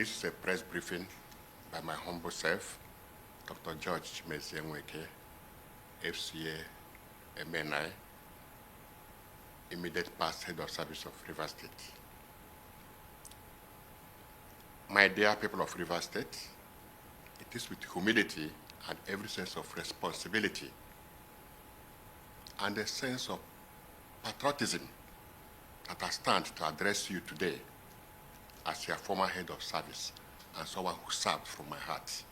This is a press briefing by my humble self, Dr. George Chimezie-Nweke, FCA, MNI, immediate past head of service of Rivers State. My dear people of Rivers State, it is with humility and every sense of responsibility and a sense of patriotism that I stand to address you today as your former head of service and someone who served from my heart.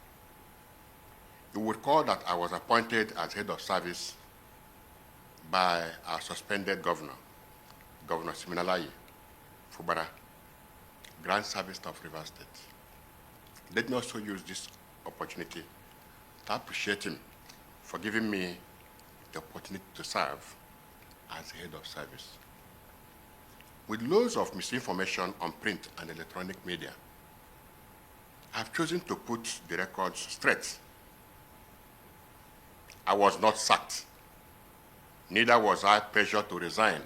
You would recall that I was appointed as head of service by our suspended governor, Governor Siminalayi Fubara, Grand Service of Rivers State. Let me also use this opportunity to appreciate him for giving me the opportunity to serve as head of service. With loads of misinformation on print and electronic media, I've chosen to put the records straight. I was not sacked. Neither was I pressured to resign.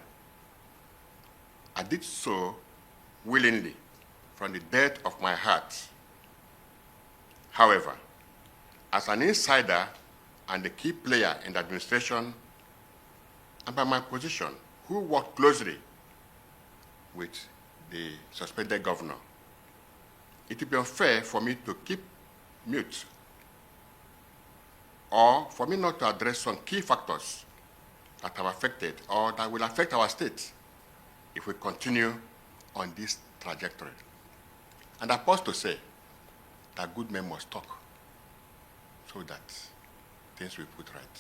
I did so willingly from the depth of my heart. However, as an insider and a key player in the administration, and by my position, who worked closely with the suspended governor, it would be unfair for me to keep mute or for me not to address some key factors that have affected or that will affect our state if we continue on this trajectory. And I pause to say that good men must talk so that things will put right.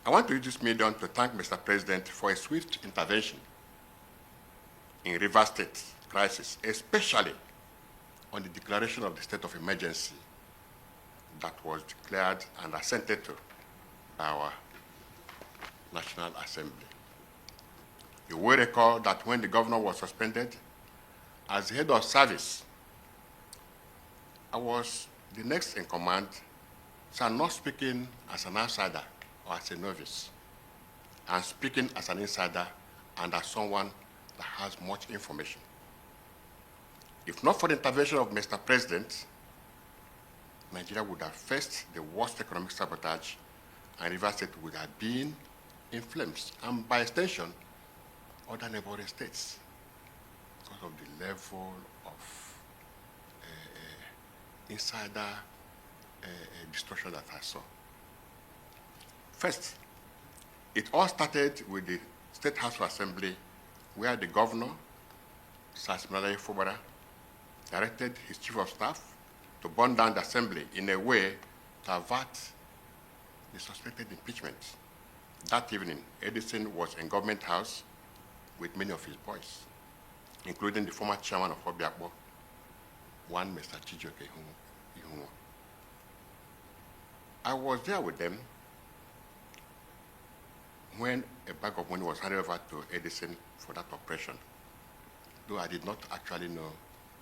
I want to use this medium to thank Mr. President for a swift intervention in Rivers State crisis, especially on the declaration of the state of emergency that was declared and assented to by our National Assembly. You will recall that when the governor was suspended, as head of service, I was the next in command, so I'm not speaking as an outsider or as a novice. I'm speaking as an insider and as someone that has much information. If not for the intervention of Mr. President, Nigeria would have faced the worst economic sabotage and Rivers State would have been in flames, and by extension, other neighboring states, because of the level of insider destruction that I saw. First, it all started with the State House of Assembly, where the governor, Sir Siminalayi Fubara, directed his chief of staff to burn down the assembly in a way to avert the suspected impeachment. That evening, Edison was in Government House with many of his boys, including the former chairman of Obiakpo, one Mr. Chijioke Ihunwo. I was there with them when a bag of money was handed over to Edison for that operation, though I did not actually know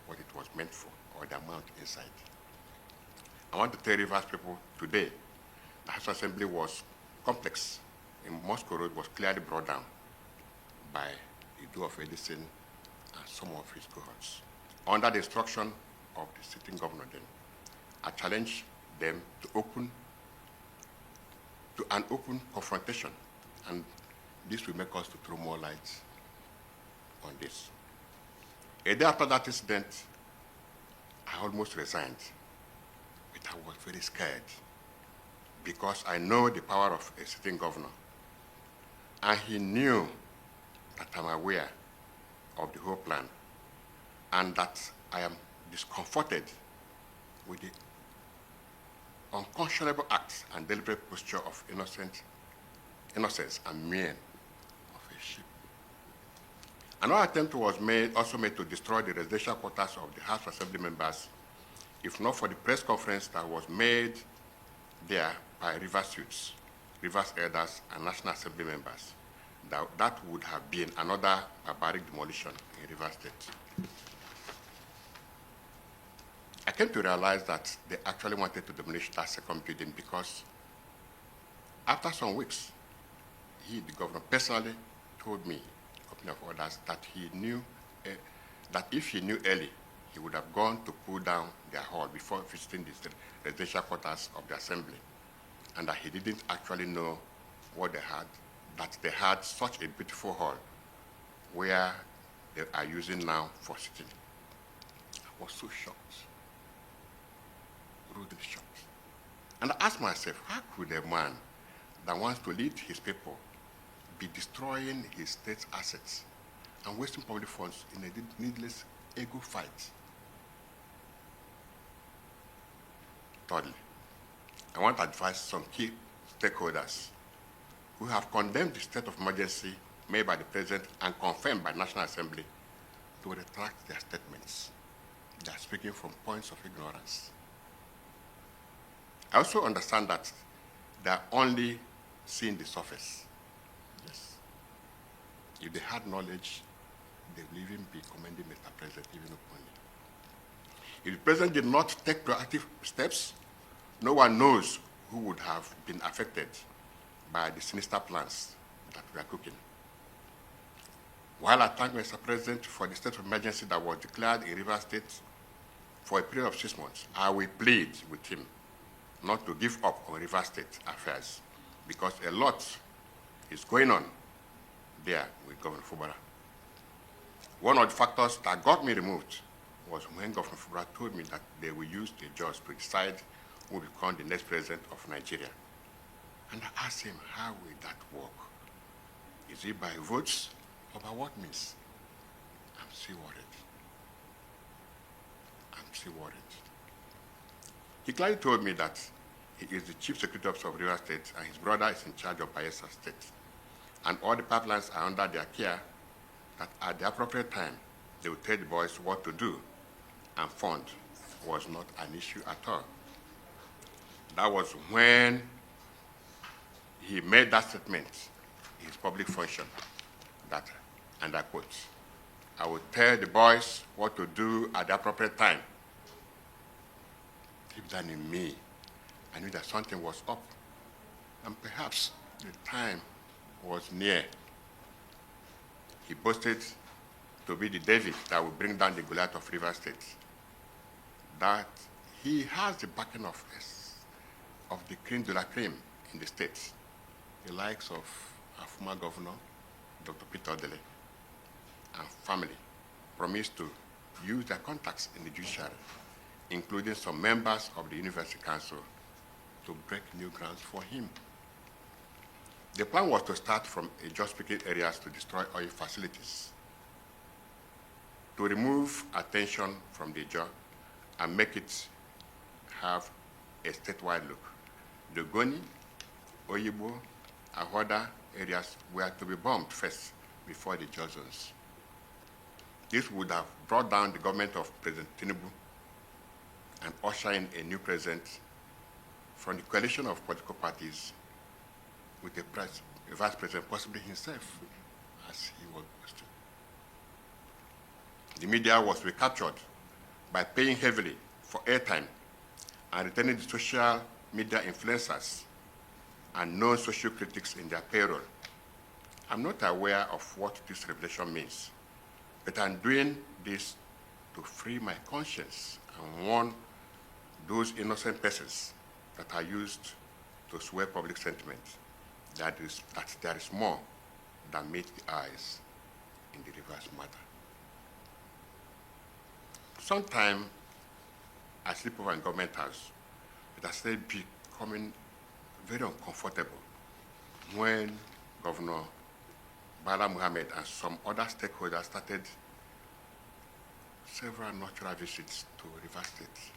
what it was meant for or the amount inside. I want to tell Rivers people today, the House Assembly was complex. In Moscow Road was clearly brought down by the do of Edison and some of his cohorts. Under the instruction of the sitting governor then, I challenged them to an open confrontation, and this will make us to throw more light on this. A day after that incident, I almost resigned, but I was very scared because I know the power of a sitting governor, and he knew that I'm aware of the whole plan and that I am discomforted with the unconscionable acts and deliberate posture of innocence and mien of a sheep. Another attempt was also made to destroy the residential quarters of the House Assembly members, if not for the press conference that was made there by Rivers youths, Rivers elders, and National Assembly members. That would have been another barbaric demolition in Rivers State. I came to realize that they actually wanted to demolish that second building because after some weeks, he, the governor, personally told me, a company of others, that he knew that if he knew early, he would have gone to pull down their hall before visiting the residential quarters of the assembly, and that he didn't actually know what they had, that they had such a beautiful hall where they are using now for sitting. I was so shocked, rudely shocked. And I asked myself, how could a man that wants to lead his people be destroying his state's assets and wasting public funds in a needless ego fight? Thirdly, I want to advise some key stakeholders who have condemned the state of emergency made by the President and confirmed by the National Assembly to retract their statements. They are speaking from points of ignorance. I also understand that they are only seeing the surface. Yes. If they had knowledge, they will even be commending Mr. President even openly. If the President did not take proactive steps, no one knows who would have been affected by the sinister plans that we are cooking. While I thank Mr. President for the state of emergency that was declared in Rivers State for a period of 6 months, I will plead with him not to give up on Rivers State affairs, because a lot is going on there with Governor Fubara. One of the factors that got me removed was when Governor Fubara told me that they will use the judge to decide who will become the next president of Nigeria. And I asked him, how will that work? Is it by votes or by what means? I'm still worried. I'm still worried. He clearly told me that he is the chief security officer of Rivers State and his brother is in charge of Bayelsa State. And all the pipelines are under their care, that at the appropriate time, they will tell the boys what to do, and fund was not an issue at all. That was when he made that statement in his public function, that, and I quote, I will tell the boys what to do at the appropriate time. Deep down in me, I knew that something was up, and perhaps the time was near. He boasted to be the David that will bring down the Goliath of River State, that he has the backing of the creme de la creme in the state, the likes of our former governor, Dr. Peter Odele, and family promised to use their contacts in the judiciary, including some members of the University Council, to break new grounds for him. The plan was to start from just-speaking areas to destroy oil facilities, to remove attention from the job and make it have a statewide look. The Goni, Oyibo, and other areas were to be bombed first before the job zones. This would have brought down the government of President Tinubu and usher in a new president from the coalition of political parties with a vice president, possibly himself, as he was boasting. The media was recaptured by paying heavily for airtime and retaining the social media influencers and known social critics in their payroll. I'm not aware of what this revelation means, but I'm doing this to free my conscience and warn those innocent persons that are used to sway public sentiment that there is more than meets the eyes in the reverse matter. Sometime I sleep over in government house, it has started becoming very uncomfortable when Governor Bala Muhammad and some other stakeholders started several natural visits to Rivers State.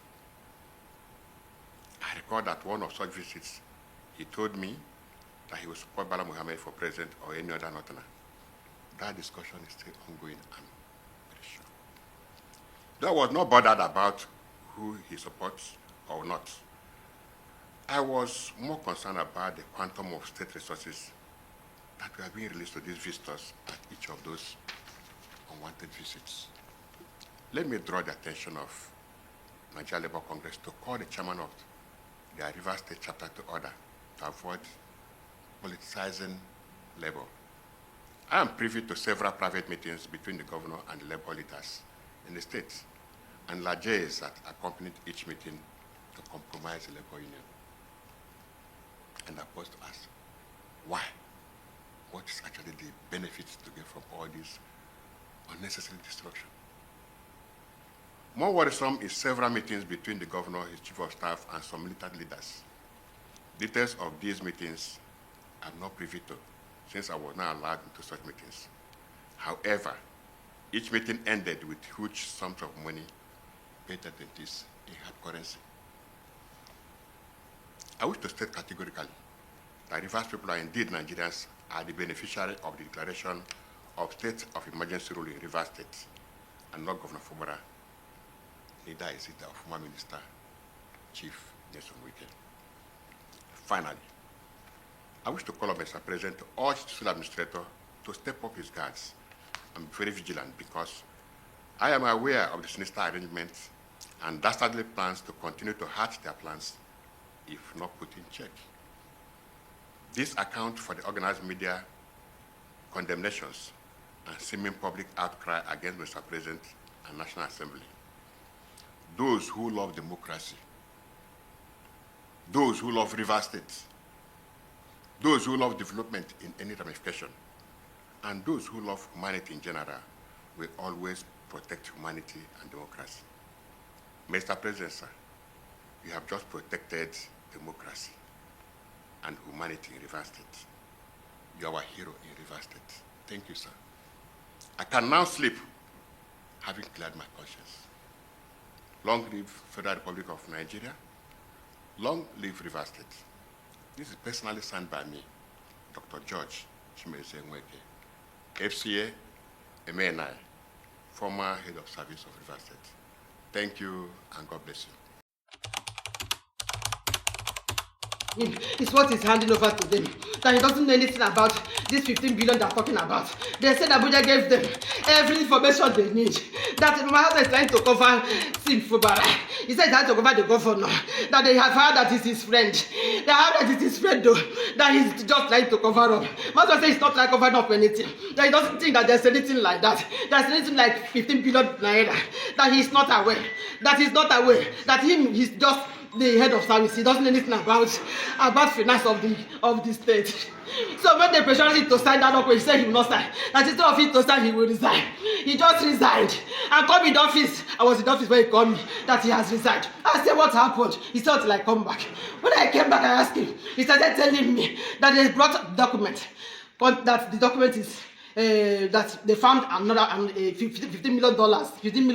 I recall that one of such visits, he told me that he would support Bala Muhammad for president or any other northerner. That discussion is still ongoing, I'm very sure. I was not bothered about who he supports or not. I was more concerned about the quantum of state resources that were being released to these visitors at each of those unwanted visits. Let me draw the attention of Nigeria Labour Congress to call the chairman of the Rivers State chapter to order to avoid politicizing labor. I am privy to several private meetings between the governor and the labor leaders in the state, and largesse that accompanied each meeting to compromise the labor union. And I posed to ask, why? What is actually the benefits to get from all this unnecessary destruction? More worrisome is several meetings between the governor, his chief of staff, and some militant leaders. Details of these meetings I'm not privy to, since I was not allowed into such meetings. However, each meeting ended with huge sums of money paid attendees in hard currency. I wish to state categorically that Rivers people are indeed Nigerians, are the beneficiary of the declaration of state of emergency rule in Rivers State, and not Governor Fubara. Neither is it our former minister, Chief Nelson Wike. Finally, I wish to call on Mr. President to urge the civil administrator to step up his guards and be very vigilant, because I am aware of the sinister arrangements and dastardly plans to continue to hurt their plans if not put in check. This accounts for the organized media condemnations and seeming public outcry against Mr. President and National Assembly. Those who love democracy, those who love Rivers State, those who love development in any ramification, and those who love humanity in general will always protect humanity and democracy. Mr. President, sir, you have just protected democracy and humanity in Rivers State. You are our hero in Rivers State. Thank you, sir. I can now sleep having cleared my conscience. Long live Federal Republic of Nigeria. Long live Rivers State. This is personally signed by me, Dr. George Chimeze Nweke, FCA, MNI, former head of service of Rivers State. Thank you, and God bless you. It's what he's handing over to them. That he doesn't know anything about this 15 billion they're talking about. They said Abuja gave them every information they need. That Mahmoud is trying to cover Fubara. He said he's trying to cover the governor. That they have heard that it's his friend. They have heard that it's his friend, though. That he's just trying to cover up. Mahmoud says he's not like covering up anything. That he doesn't think that there's anything like that. There's anything like 15 billion naira. That he's not aware. That he's not aware. That he's just the head of service. He doesn't know anything about finance of the state. So when they pressured him to sign that document, he said he will not sign. That instead of him to sign, he will resign. He just resigned and called me in the office. I was in the office when he called me that he has resigned. I said, what happened? He said, till I come back. When I came back, I asked him. He started telling me that they brought the document. That the document is that they found another $15 million, 15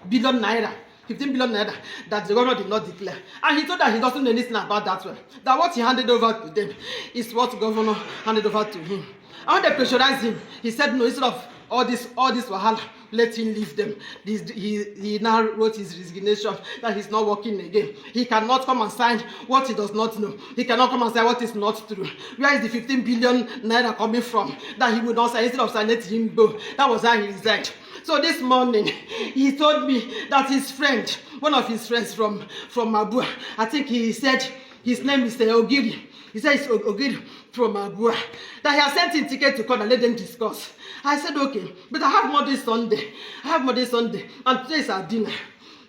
billion naira. 15 billion naira that the governor did not declare. And he told that he doesn't know anything about that one. That what he handed over to them is what the governor handed over to him. And when they pressurized him, he said no, instead of all this wahala, let him leave them. He now wrote his resignation that he's not working again. He cannot come and sign what he does not know. He cannot come and sign what is not true. Where is the 15 billion naira coming from that he would not sign? Instead of signing, let him go. That was how he resigned. So this morning, he told me that his friend, one of his friends from Abua, I think he said his name is Ogiri. He said it's Ogiri from Abua. That he has sent him ticket to come and let them discuss. I said, okay, but I have more this Sunday. And today is our dinner.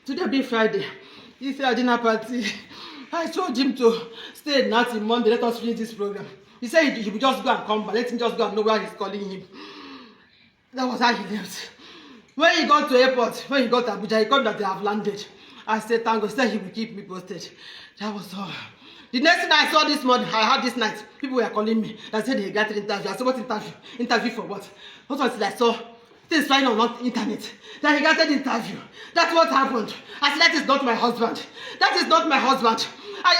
Today being Friday. It's our dinner party. I told him to stay night till Monday. Let us finish this program. He said he would just go and come back. Let him just go and know where he's calling him. That was how he left. When he got to airport, when he got to Abuja, he called that they have landed. I said, thank God. He said he will keep me posted. That was all. The next thing I saw this morning, I had this night, people were calling me. They said they got an interview. I said, what interview? Interview for what? What was it I saw? Things flying on the internet. Then he got an interview. That's what happened. I said, that is not my husband. That is not my husband.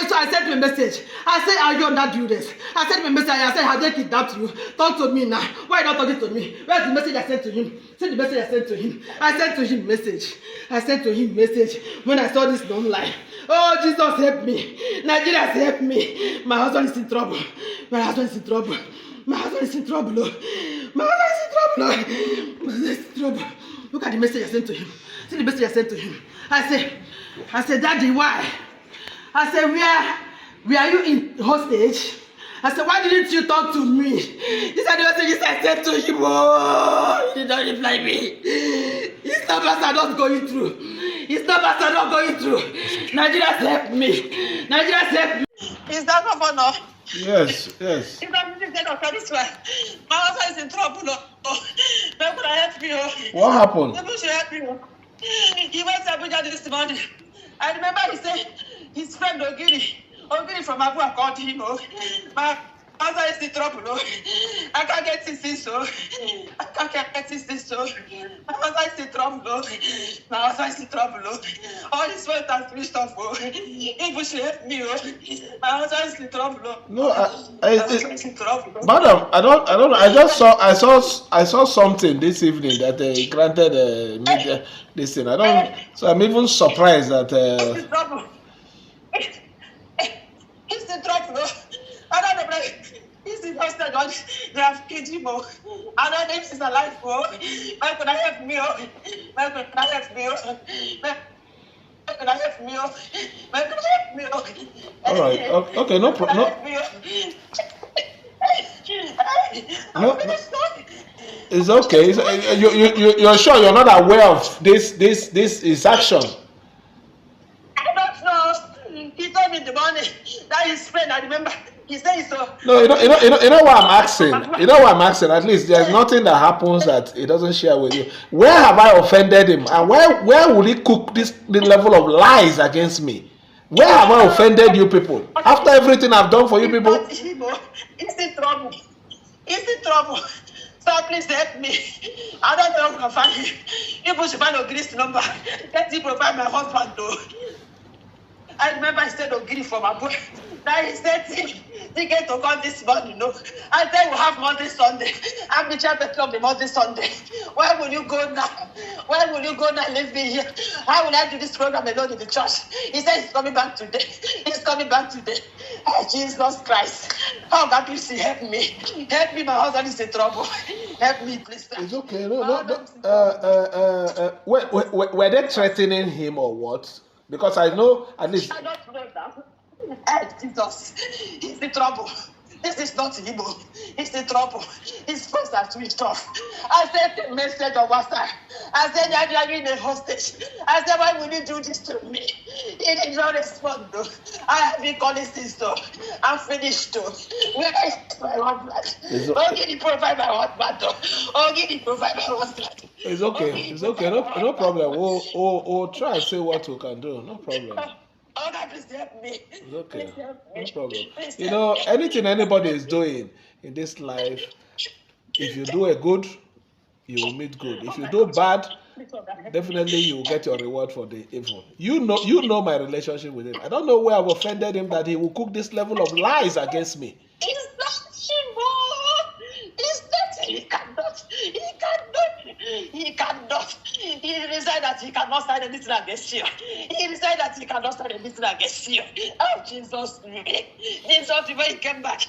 So I sent him a message. I said, are you on that duress? I sent him a message. I said, have they kidnapped you? Talk to me now. Why are you not talking to me? Where's the message I sent to him? Send the message I sent to him. I sent to him message. I sent to him message when I saw this online. Oh, Jesus, help me. Nigeria, help me. My husband is in trouble. My husband is in trouble. My husband is in trouble. My husband is in trouble. My husband is in trouble. Look at the message I sent to him. See the message I sent to him. I said, Daddy, why? I said, where are you in hostage? I said, why didn't you talk to me? These are the messages I sent to him. Oh, he did not reply me. His numbers are not going through. It's not what I'm not going through. Nigerians help me. Nigerians help me. Is that governor? Yes, yes. If I'm minister of this one, my husband is in trouble. Where could I help you? What happened? People should help you. He went to Abuja this morning. I remember he said his friend Ogiri from Abu called him. My husband is in trouble. I can't get this so. I can't get this so. My husband is in trouble. My husband is in trouble. All this work has finished off. People should help me. My husband is in trouble. No, madam, I don't know. I saw something this evening that they granted media this thing. So I'm even surprised that. He's in trouble. He's in trouble. I don't know, but he's in hospital. They have killed him. I don't know if he's alive. Why could I help me? Why could I help me? Why could I help me? Why could I help me? All right. Okay. No problem. No. It's okay. You're sure you're not aware of this is action? I don't know. He told me in the morning that his friend, I remember, he said so. No, you know what I'm asking? You know what I'm asking? At least there's nothing that happens that he doesn't share with you. Where have I offended him? And where will he cook this level of lies against me? Where have I offended you people? After everything I've done for you people? He's in trouble. He's in trouble. So please help me. I don't know how to find him. People should find Ogiri's number. Let him provide my husband though. I remember I said Ogiri from Abu. Now he said ticket to come this morning. No, I said we'll have Monday, Sunday. I'm the chairperson of the Monday, Sunday. Where will you go now? Where will you go now? Leave me here. How will I do this program alone in the church? He said he's coming back today. He's coming back today. Oh, Jesus Christ. Oh, God, please help me. Help me, my husband is in trouble. Help me, please. It's okay. No. Were they threatening him or what? Because I know at least. I don't know that. Jesus, he's in trouble. This is not Igbo. He's in trouble. His phones are switched off. I sent a message on WhatsApp. I said, you're in a hostage. I said, why would you do this to me? He did not respond, though. I have been calling since, though. I'm finished, though. Where is my husband? Oh, can you provide my husband, though? Oh, can you provide my husband? It's okay. It's okay. No problem. We'll try and see what we can do. No problem. Oh, God, please help me. It's okay. No problem. You know, anything anybody is doing in this life, if you do a good, you will meet good. If you do bad, definitely you will get your reward for the evil. You know my relationship with him. I don't know where I've offended him that he will cook this level of lies against me. It's not Shivo. It's not. He cannot. He resigned that he cannot sign anything against you. He resigned that he cannot sign anything against you. Oh, Jesus, when he came back,